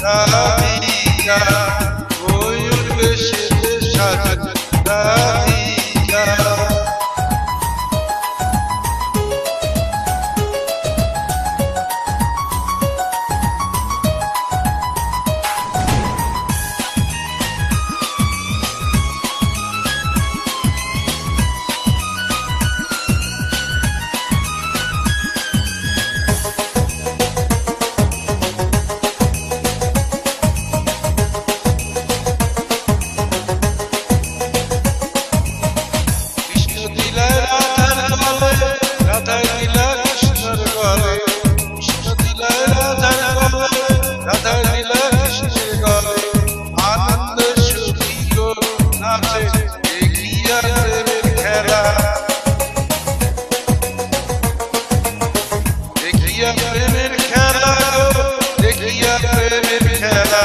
রাধিকা ময়ূর বেশেতে সাজত রাধিকা। প্রেমের খেলা দেখিয়া প্রেমের খেলা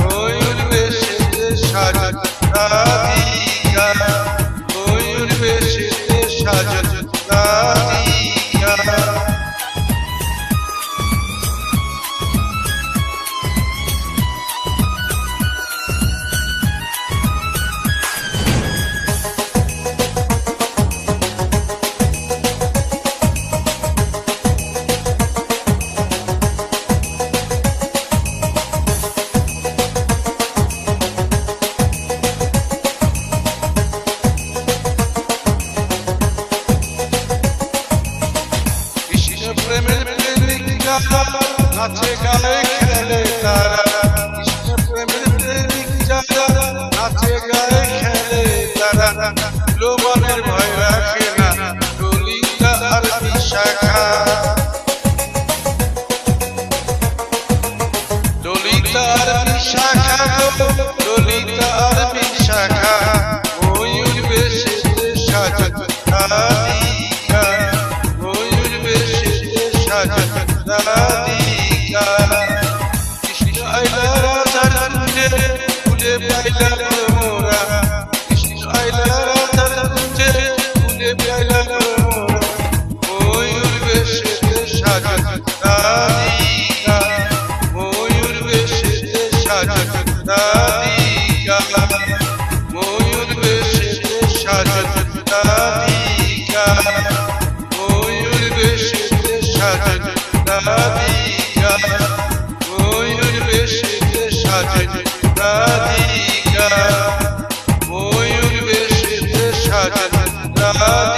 ময়ূর বেশেতে সাজত রাধিকা ময়ূর বেশেতে সাজত রাধিকা। প্রেমের প্রেমিকা নাচে গায়ে খেলে তারা কৃষ্ণ প্রেমের প্রেমিকা নাচে গায়ে খেলে তারা লোভনের ভয় রাখে না ললিতা আর বিশাখা ললিতা আর বিশাখা ললিতা আর বিশাখা ময়ূর বেশেতে সাজত রাধিকা ময়ূর বেশেতে সাজত রাধিকা। কৃষ্ণ আইলা রাধার কুঞ্জে ফুলে পাইলা মোরা কৃষ্ণ আইলা রাধার কুঞ্জে ফুলে পাইলা মোরা ময়ূর বেশেতে সাজত রাধিকা ময়ূর বেশেতে সাজত রাধিকা ময়ূর বেশেতে সাজত রাধিকা ময়ূর বেশেতে সাজত রাধিকা ময়ূর বেশেতে সাজত রাধিকা ময়ূর বেশেতে সাজত রাধিকা।